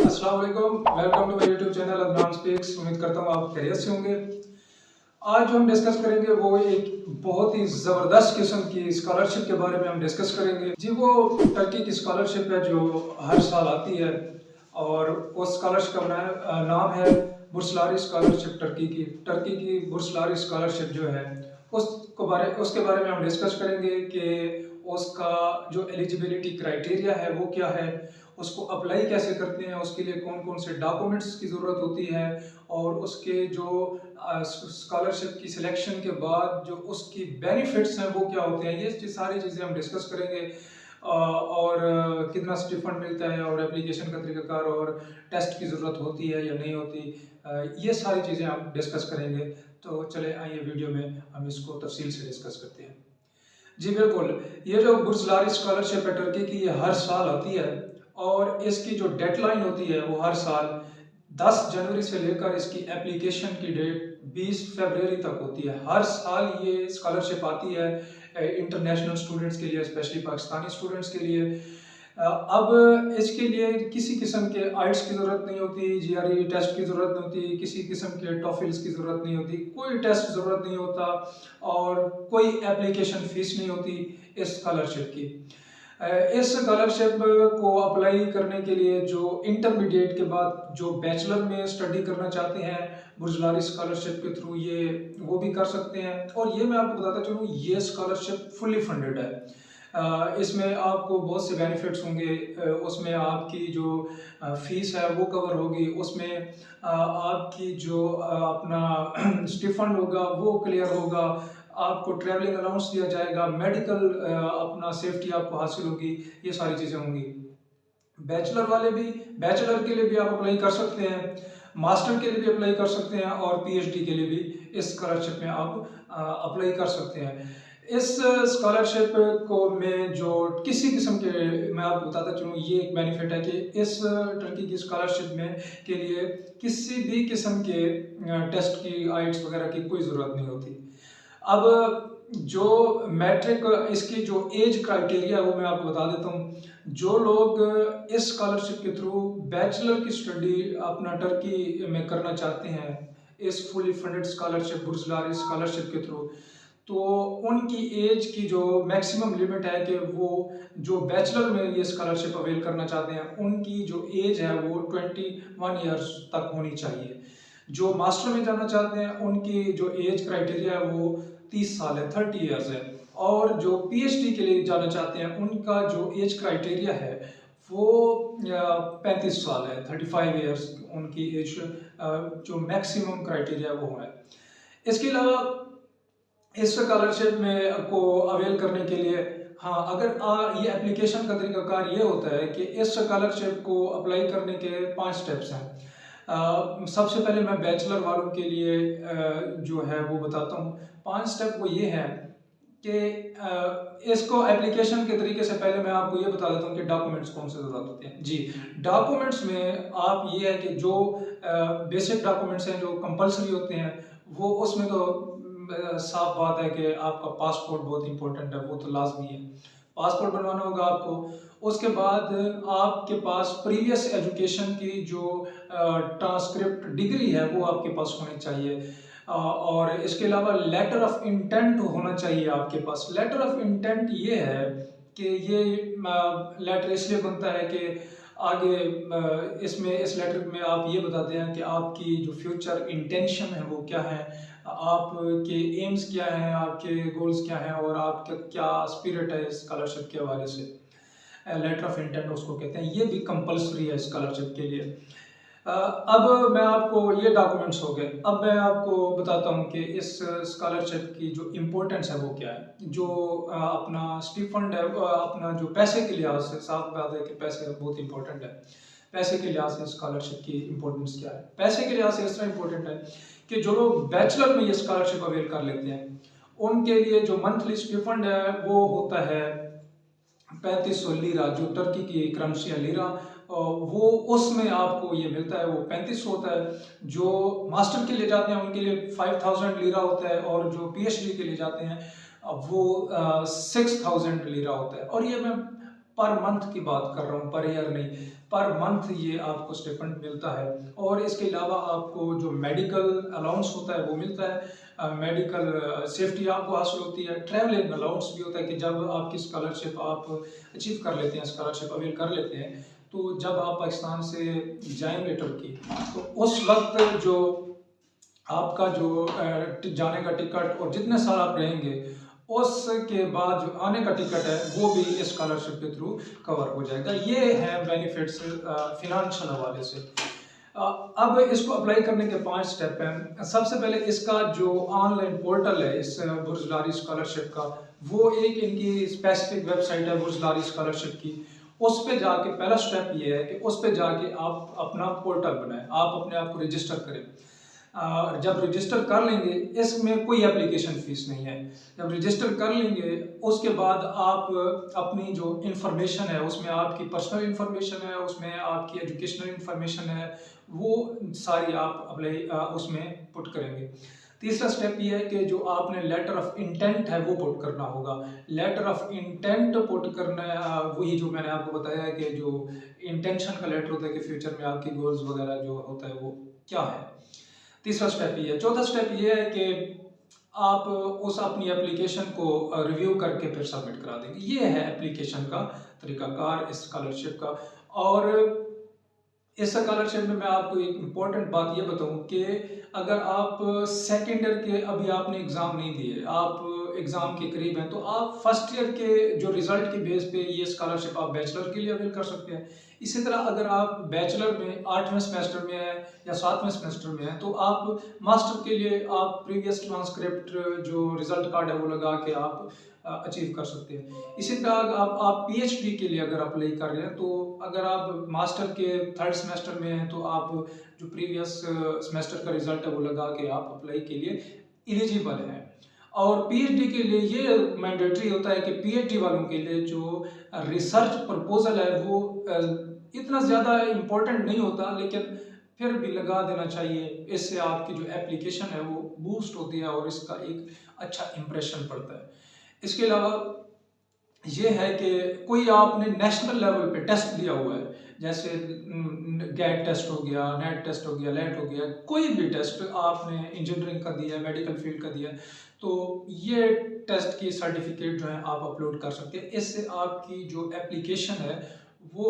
अस्सलाम वालेकुम, welcome to my YouTube channel Adnan speaks. उम्मीद करता हूँ आप खैरियत से होंगे। आज जो हम डिस्कस करेंगे वो एक बहुत ही ज़बरदस्त किस्म की स्कॉलरशिप के बारे में हम डिस्कस करेंगे जी। वो टर्की की स्कॉलरशिप है जो हर साल आती है और उस स्कॉलरशिप का नाम है बुर्सलारी स्कॉलरशिप। टर्की की बुर्सलारी स्कॉलरशिप जो है उसके बारे में हम डिस्कस करेंगे कि उसका जो एलिजिबिलिटी क्राइटेरिया है वो क्या है, उसको अप्लाई कैसे करते हैं, उसके लिए कौन कौन से डॉक्यूमेंट्स की ज़रूरत होती है और उसके जो स्कॉलरशिप की सिलेक्शन के बाद जो उसकी बेनिफिट्स हैं वो क्या होते हैं। ये सारी चीज़ें हम डिस्कस करेंगे और कितना स्टिफंड मिलता है और एप्लीकेशन का तरीकाकार और टेस्ट की ज़रूरत होती है या नहीं होती, ये सारी चीज़ें हम डिस्कस करेंगे। तो चले आइए वीडियो में हम इसको तफसील से डिस्कस करते हैं। जी बिल्कुल, ये जो बुर्सलारी स्कॉलरशिप है टर्की की, ये हर साल आती है और इसकी जो डेडलाइन होती है वो हर साल 10 जनवरी से लेकर इसकी एप्लीकेशन की डेट 20 फरवरी तक होती है। हर साल ये स्कॉलरशिप आती है इंटरनेशनल स्टूडेंट्स के लिए, स्पेशली पाकिस्तानी स्टूडेंट्स के लिए। अब इसके लिए किसी किस्म के आइट्स की ज़रूरत नहीं होती, जीआरई टेस्ट की ज़रूरत नहीं होती, किसी किस्म के टॉफिल्स की ज़रूरत नहीं होती, कोई टेस्ट ज़रूरत नहीं होता और कोई एप्लीकेशन फ़ीस नहीं होती इस स्कॉलरशिप की। इस स्कॉलरशिप को अप्लाई करने के लिए जो इंटरमीडिएट के बाद जो बैचलर में स्टडी करना चाहते हैं बुर्सलारी स्कॉलरशिप के थ्रू ये वो भी कर सकते हैं। और ये मैं आपको बताता चलूँ, ये स्कॉलरशिप फुली फंडेड है। इसमें आपको बहुत से बेनिफिट्स होंगे। उसमें आपकी जो फीस है वो कवर होगी, उसमें आपकी जो अपना स्टिफंड होगा वो क्लियर होगा, आपको ट्रैवलिंग अलाउंस दिया जाएगा, मेडिकल अपना सेफ्टी आपको हासिल होगी, ये सारी चीज़ें होंगी। बैचलर के लिए भी आप अप्लाई कर सकते हैं, मास्टर के लिए भी अप्लाई कर सकते हैं और पीएचडी के लिए भी इस स्कॉलरशिप में आप अप्लाई कर सकते हैं। इस स्कॉलरशिप को में जो किसी किस्म के, मैं आपको बताता चलूँ, ये एक बेनिफिट है कि इस टर्की की स्कॉलरशिप में के लिए किसी भी किस्म के टेस्ट की, आइट्स वगैरह की कोई ज़रूरत नहीं होती। अब जो मैट्रिक, इसकी जो एज क्राइटेरिया है वो मैं आपको बता देता हूँ। जो लोग इस स्कॉलरशिप के थ्रू बैचलर की स्टडी अपना टर्की में करना चाहते हैं इस फुली फंडेड स्कॉलरशिप बुर्सलारी स्कॉलरशिप के थ्रू, तो उनकी एज की जो मैक्सिमम लिमिट है कि वो जो बैचलर में ये स्कॉलरशिप अवेल करना चाहते हैं उनकी जो एज है वो 21 ईयर्स तक होनी चाहिए। जो मास्टर में जाना चाहते हैं उनकी जो एज क्राइटेरिया है वो 30 साल है, 30 ईयर्स है। और जो पीएचडी के लिए जाना चाहते हैं उनका जो एज क्राइटेरिया है वो 35 साल है, 35 ईयर्स उनकी एज जो मैक्सिमम क्राइटेरिया वो है। इसके अलावा इस स्कॉलरशिप में को अवेल करने के लिए, हाँ, अगर ये एप्लीकेशन का तरीकाकार ये होता है कि इस स्कॉलरशिप को अप्लाई करने के 5 स्टेप्स हैं। सबसे पहले मैं बैचलर वालों के लिए जो है वो बताता हूँ। 5 स्टेप वो ये है कि इसको एप्लीकेशन के तरीके से पहले मैं आपको ये बता देता हूँ कि डॉक्यूमेंट्स कौन से ज़रूरत होते हैं। जी, डॉक्यूमेंट्स में आप ये है कि जो बेसिक डॉक्यूमेंट्स हैं जो कंपलसरी होते हैं वो, उसमें तो साफ बात है कि आपका पासपोर्ट बहुत इंपॉर्टेंट है, वो तो लाजमी है, पासपोर्ट बनवाना होगा आपको। उसके बाद आपके पास प्रीवियस एजुकेशन की जो ट्रांसक्रिप्ट डिग्री है वो आपके पास होनी चाहिए। और इसके अलावा लेटर ऑफ इंटेंट होना चाहिए आपके पास। लेटर ऑफ इंटेंट ये है कि ये लेटर इसलिए बनता है कि आगे इसमें इस लेटर में आप ये बताते हैं कि आपकी जो फ्यूचर इंटेंशन है वो क्या है, आपके एम्स क्या हैं, आपके गोल्स क्या हैं और आपका क्या स्पिरिट है स्कॉलरशिप के हवाले से। लेटर ऑफ इंटेंट उसको कहते हैं, ये भी कंपलसरी है स्कॉलरशिप के लिए। अब मैं आपको, ये डॉक्यूमेंट्स हो गए। अब मैं आपको बताता हूँ कि इस स्कॉलरशिप की जो इम्पोर्टेंस है वो क्या है। जो अपना स्टिफंड है, अपना जो पैसे के लिहाज से, साफ बात है कि पैसे बहुत इंपॉर्टेंट है। पैसे के लिहाज से स्कॉलरशिप की इम्पोर्टेंस क्या है? पैसे के लिहाज से इस तरह इम्पोर्टेंट है कि जो लोग बैचलर में ये स्कॉलरशिप अवेल कर लेते हैं उनके लिए जो मंथली स्टिफंड है वो होता है 3500 लीरा, जो टर्की की करेंसी है लीरा, वो उसमें आपको ये मिलता है, वो 3500 होता है। जो मास्टर के लिए जाते हैं उनके लिए 5000 लीरा होता है और जो पीएचडी के लिए जाते हैं वो 6000 लीरा होता है। और ये मैं पर मंथ की बात कर रहा हूँ, पर ईयर नहीं, पर मंथ ये आपको स्टिपेंड मिलता है। और इसके अलावा आपको जो मेडिकल अलाउंस होता है वो मिलता है, मेडिकल सेफ्टी आपको हासिल होती है, ट्रैवलिंग अलाउंस भी होता है कि जब आपकी स्कॉलरशिप आप अचीव कर लेते हैं, स्कॉलरशिप अवेल कर लेते हैं, तो जब आप पाकिस्तान से जाएंगे टर्की, तो उस वक्त जो आपका जो जाने का टिकट और जितने साल आप रहेंगे उसके बाद जो आने का टिकट है वो भी इस स्कॉलरशिप के थ्रू कवर हो जाएगा। ये है बेनिफिट्स फिनेंशियल हवाले से। अब इसको अप्लाई करने के 5 स्टेप हैं। सबसे पहले इसका जो ऑनलाइन पोर्टल है इस बुर्जलारी स्कॉलरशिप का, वो एक इनकी स्पेसिफिक वेबसाइट है बुर्जलारी स्कॉलरशिप की। उस पे जाके पहला स्टेप ये है कि उस पे जाके आप अपना पोर्टल बनाएं, आप अपने आप को रजिस्टर करें। जब रजिस्टर कर लेंगे, इसमें कोई एप्लीकेशन फीस नहीं है। जब रजिस्टर कर लेंगे उसके बाद आप अपनी जो इंफॉर्मेशन है उसमें आपकी पर्सनल इंफॉर्मेशन है, उसमें आपकी एजुकेशनल इंफॉर्मेशन है, वो सारी आप अप्लाई उसमें पुट करेंगे। तीसरा स्टेप ये है कि जो आपने लेटर ऑफ इंटेंट है वो पुट करना होगा। लेटर ऑफ इंटेंट पुट करना वही जो मैंने आपको बताया है कि जो इंटेंशन का लेटर होता है कि फ्यूचर में आपकी गोल्स वगैरह जो होता है वो क्या है। तीसरा स्टेप ये है। चौथा स्टेप ये है कि आप उस अपनी एप्लीकेशन को रिव्यू करके फिर सबमिट करा देंगे। ये है एप्लीकेशन का तरीकाकार इस स्कॉलरशिप का। और इस स्कॉलरशिप में मैं आपको एक इम्पॉर्टेंट बात ये बताऊं कि अगर आप सेकेंड ईयर के अभी आपने एग्ज़ाम नहीं दिए, आप एग्ज़ाम के करीब हैं, तो आप फर्स्ट ईयर के जो रिज़ल्ट के बेस पे ये स्कॉलरशिप आप बैचलर के लिए अवेल कर सकते हैं। इसी तरह अगर आप बैचलर में 8वें सेमेस्टर में हैं या 7वें सेमेस्टर में हैं, तो आप मास्टर के लिए आप प्रीवियस ट्रांसक्रिप्ट जो रिज़ल्ट कार्ड है वो लगा के आप अचीव कर सकते हैं। इसी तरह आप पीएचडी के लिए अगर अप्लाई कर रहे हैं, तो अगर आप मास्टर के 3rd सेमेस्टर में हैं, तो आप जो प्रीवियस सेमेस्टर का रिजल्ट है वो लगा के आप अप्लाई के लिए एलिजिबल हैं। और पीएचडी के लिए ये मैंडेटरी होता है कि पीएचडी वालों के लिए जो रिसर्च प्रपोजल है वो इतना ज़्यादा इम्पोर्टेंट नहीं होता, लेकिन फिर भी लगा देना चाहिए। इससे आपकी जो एप्लीकेशन है वो बूस्ट होती है और इसका एक अच्छा इंप्रेशन पड़ता है। इसके अलावा ये है कि कोई आपने नेशनल लेवल पे टेस्ट दिया हुआ है, जैसे गैट टेस्ट हो गया, नेट टेस्ट हो गया, लेट हो गया, कोई भी टेस्ट आपने इंजीनियरिंग का दिया है, मेडिकल फील्ड का दिया है, तो ये टेस्ट की सर्टिफिकेट जो है आप अपलोड कर सकते हैं। इससे आपकी जो एप्लीकेशन है वो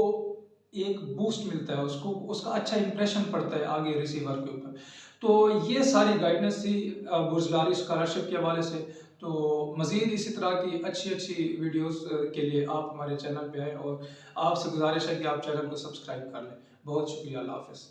एक बूस्ट मिलता है, उसको उसका अच्छा इंप्रेशन पड़ता है आगे रिसीवर के ऊपर। तो ये सारी गाइडेंस थी बुर्जलारी स्कॉलरशिप के हवाले से। तो मज़ीद इसी तरह की अच्छी अच्छी वीडियोस के लिए आप हमारे चैनल पे आएँ और आपसे गुजारिश है कि आप चैनल को सब्सक्राइब कर लें। बहुत शुक्रिया, अल्लाह हाफ़िज़।